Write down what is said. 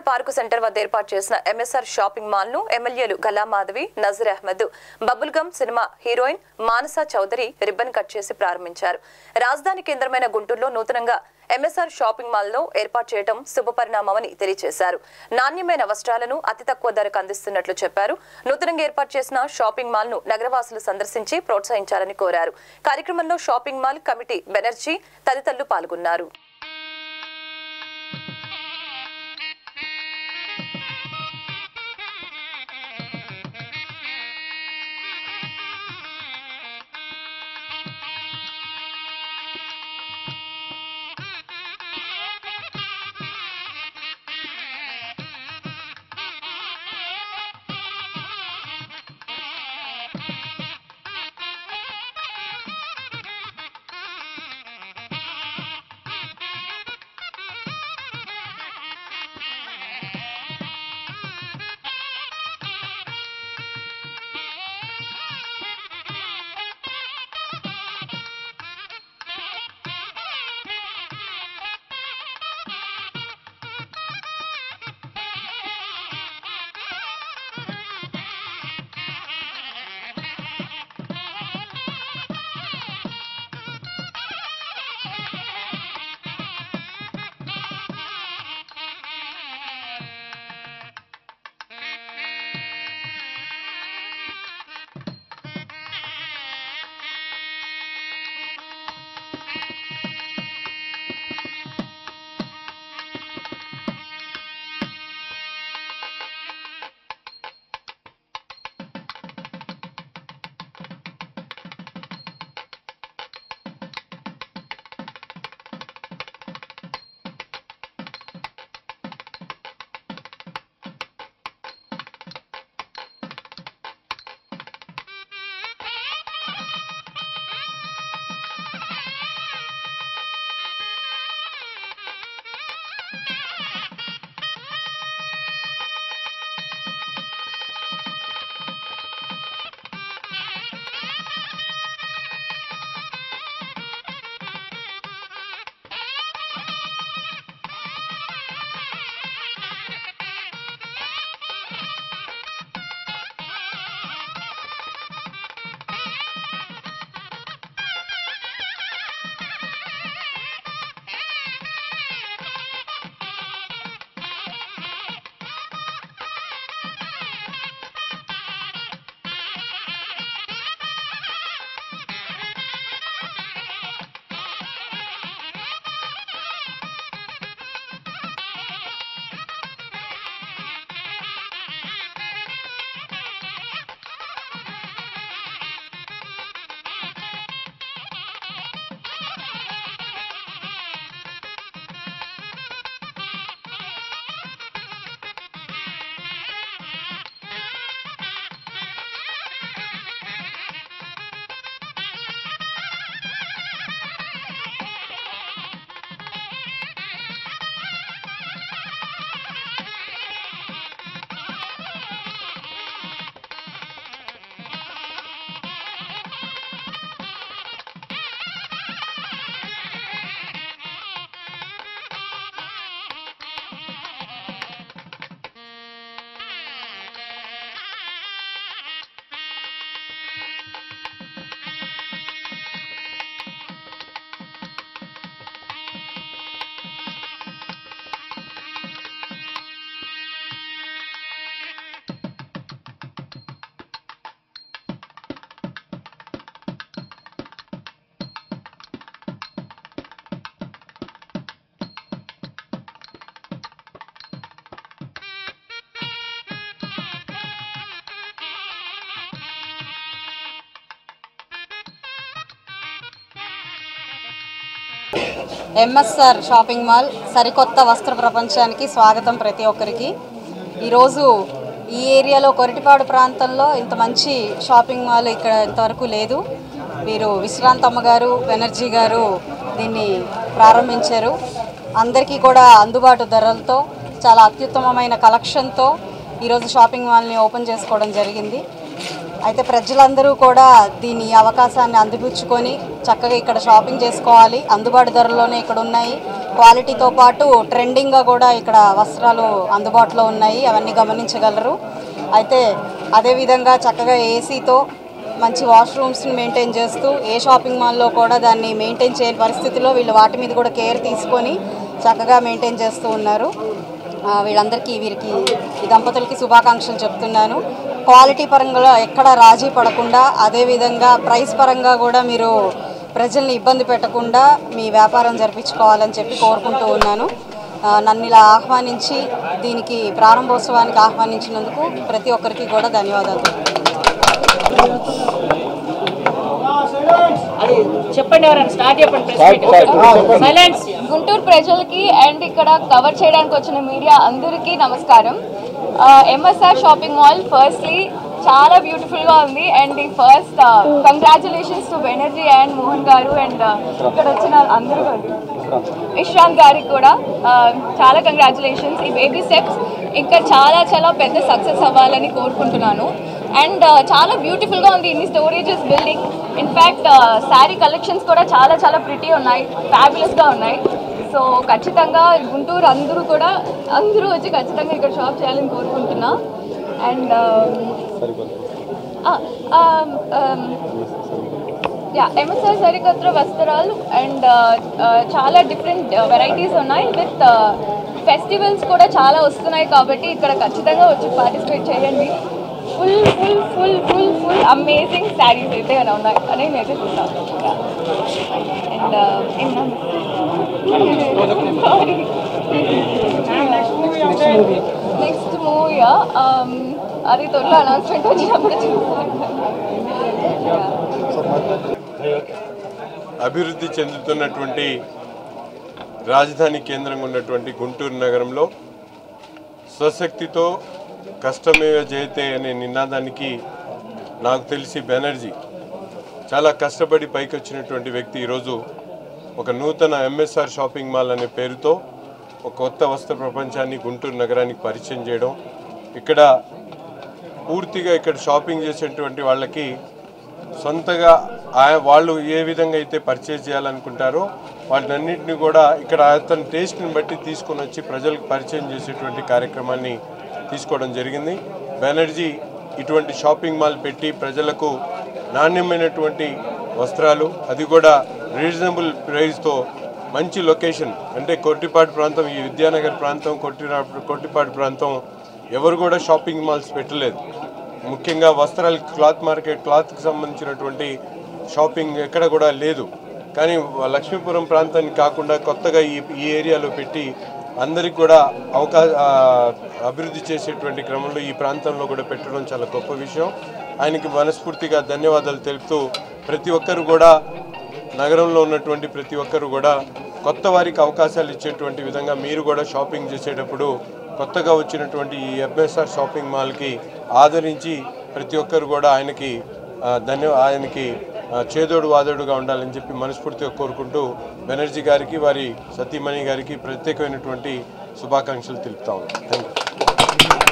Park centre వద్ద ఏర్పాటు చేసిన ఎంఎస్ఆర్ షాపింగ్ మాల్ ను ఎమ్మెల్యేలు Galla Madhavi, Nazeer Ahmed, bubble gum cinema heroine Manasa Chowdary ribbon cut చేసి ప్రారంభించారు. రాజధాని కేంద్రమైన గుంటూరులో నూతనంగా ఎంఎస్ఆర్ షాపింగ్ మాల్ లో ఏర్పాటు చేయడం శుభపరిణామమని తెలియజేశారు. నాణ్యమైన వస్త్రాలను అతి తక్కువ ధరకు అందిస్తున్నట్లు చెప్పారు. నూతనంగా ఏర్పాటు చేసిన షాపింగ్ మాల్ ను నగరవాసులు సందర్శించి ప్రోత్సహించాలని కోరారు. కార్యక్రమంలో షాపింగ్ మాల్ కమిటీ బెనర్జీ తదితరులు పాల్గొన్నారు. ఎంఎస్ఆర్ షాపింగ్ మాల్ సరికొత్త వస్త్ర ప్రపంచానికి స్వాగతం ప్రతి ఒక్కరికి. ఈరోజు ఈ ఏరియాలో కొరటిపాడు ప్రాంతంలో ఇంత మంచి షాపింగ్ మాల్ ఇక్కడ ఇంతవరకు లేదు. వీరు విశ్రాంతమ్మ గారు, బెనర్జీ గారు దీన్ని ప్రారంభించారు. అందరికీ కూడా అందుబాటు ధరలతో చాలా అత్యుత్తమమైన కలెక్షన్తో ఈరోజు షాపింగ్ మాల్ని ఓపెన్ చేసుకోవడం జరిగింది. అయితే ప్రజలందరూ కూడా దీని అవకాశాన్ని అందిపుచ్చుకొని చక్కగా ఇక్కడ షాపింగ్ చేసుకోవాలి. అందుబాటు ధరల్లోనే ఇక్కడ ఉన్నాయి. క్వాలిటీతో పాటు ట్రెండింగ్గా కూడా ఇక్కడ వస్త్రాలు అందుబాటులో ఉన్నాయి. అవన్నీ గమనించగలరు. అయితే అదేవిధంగా చక్కగా ఏసీతో మంచి వాష్రూమ్స్ని మెయింటైన్ చేస్తూ ఏ షాపింగ్ మాల్లో కూడా దాన్ని మెయింటైన్ చేయని పరిస్థితిలో వీళ్ళు వాటి మీద కూడా కేర్ తీసుకొని చక్కగా మెయింటైన్ చేస్తూ ఉన్నారు. వీళ్ళందరికీ ఈ దంపతులకి శుభాకాంక్షలు చెప్తున్నాను. క్వాలిటీ పరంగా ఎక్కడ రాజీ పడకుండా, అదేవిధంగా ప్రైస్ పరంగా కూడా మీరు ప్రజల్ని ఇబ్బంది పెట్టకుండా మీ వ్యాపారం జరిపించుకోవాలని చెప్పి కోరుకుంటూ ఉన్నాను. నన్ను ఇలా ఆహ్వానించి దీనికి ప్రారంభోత్సవానికి ఆహ్వానించినందుకు ప్రతి ఒక్కరికి కూడా ధన్యవాదాలు. గుంటూరు ప్రజలకి అండ్ ఇక్కడ కవర్ చేయడానికి వచ్చిన మీడియా అందరికీ నమస్కారం. ఎంఎస్ఆర్ షాపింగ్ మాల్ ఫస్ట్లీ చాలా బ్యూటిఫుల్గా ఉంది. అండ్ ఈ first congratulations to Banerjee and Mohan గారు అండ్ ఇక్కడ వచ్చిన అందరూ విశ్రాంత్ గారికి కూడా చాలా కంగ్రాచులేషన్స్. ఈ బేబీ స్టెప్స్ ఇంకా చాలా చాలా పెద్ద సక్సెస్ అవ్వాలని కోరుకుంటున్నాను. అండ్ చాలా బ్యూటిఫుల్గా ఉంది. ఇన్ని storages building. In fact sari collections కూడా చాలా చాలా ప్రిటీ ఉన్నాయి, ఫ్యాబులస్గా ఉన్నాయి. సో ఖచ్చితంగా గుంటూరు అందరూ వచ్చి ఖచ్చితంగా ఇక్కడ షాప్ చేయాలని కోరుకుంటున్నా. అండ్ ఎంఎస్ఆర్ సరికొత్త వస్త్రాలు అండ్ చాలా డిఫరెంట్ వెరైటీస్ ఉన్నాయి. విత్ ఫెస్టివల్స్ కూడా చాలా వస్తున్నాయి కాబట్టి ఇక్కడ ఖచ్చితంగా వచ్చి పార్టిసిపేట్ చేయండి. Full full full full full amazing saris అయితే ఉన్నాయి అని నేనైతే చూస్తాను. అండ్ నెక్స్ట్ మూవీ అది త్వరలో అనౌన్స్మెంట్ వచ్చినప్పుడు చూస్తాను. అభివృద్ధి చెందుతున్నటువంటి రాజధాని కేంద్రంగా ఉన్నటువంటి గుంటూరు నగరంలో స్వశక్తితో కష్టమేవ జయతే అనే నినాదానికి నాకు తెలిసి బెనర్జీ చాలా కష్టపడి పైకి వచ్చినటువంటి వ్యక్తి ఈరోజు ఒక నూతన ఎంఎస్ఆర్ షాపింగ్ మాల్ అనే పేరుతో ఒక కొత్త వస్త్ర ప్రపంచాన్ని గుంటూరు నగరానికి పరిచయం చేయడం, ఇక్కడ పూర్తిగా ఇక్కడ షాపింగ్ చేసేటువంటి వాళ్ళకి సొంతగా వాళ్ళు ఏ విధంగా అయితే పర్చేజ్ చేయాలనుకుంటారో వాటినన్నింటినీ కూడా ఇక్కడ అతని టేస్ట్ని బట్టి తీసుకొని వచ్చి ప్రజలకు పరిచయం చేసేటువంటి కార్యక్రమాన్ని తీసుకోవడం జరిగింది. బెనర్జీ ఇటువంటి షాపింగ్ మాల్ పెట్టి ప్రజలకు నాణ్యమైనటువంటి వస్త్రాలు, అది కూడా రీజనబుల్ ప్రైస్తో మంచి లొకేషన్ అంటే కొట్టిపాడు ప్రాంతం, ఈ విద్యానగర్ ప్రాంతం, కొట్టిపాడు ప్రాంతం ఎవరు కూడా షాపింగ్ మాల్స్ పెట్టలేదు. ముఖ్యంగా వస్త్రాలు క్లాత్ మార్కెట్, క్లాత్కి సంబంధించినటువంటి షాపింగ్ ఎక్కడ కూడా లేదు. కానీ లక్ష్మీపురం ప్రాంతానికి కాకుండా కొత్తగా ఈ ఏరియాలో పెట్టి అందరికి కూడా అభివృద్ధి చేసేటువంటి క్రమంలో ఈ ప్రాంతంలో కూడా పెట్టడం చాలా గొప్ప విషయం. ఆయనకి మనస్ఫూర్తిగా ధన్యవాదాలు తెలుపుతూ ప్రతి ఒక్కరు కూడా నగరంలో ఉన్నటువంటి ప్రతి ఒక్కరు కూడా కొత్త వారికి అవకాశాలు ఇచ్చేటువంటి విధంగా మీరు కూడా షాపింగ్ చేసేటప్పుడు కొత్తగా వచ్చినటువంటి ఈ ఎంఎస్ఆర్ షాపింగ్ మాల్కి ఆదరించి ప్రతి ఒక్కరు కూడా ఆయనకి చేదోడు వాదోడుగా ఉండాలని చెప్పి మనస్ఫూర్తిగా కోరుకుంటూ బెనర్జీ గారికి, వారి సతీమణి గారికి ప్రత్యేకమైనటువంటి శుభాకాంక్షలు తెలుపుతా ఉన్నాను. Thank you.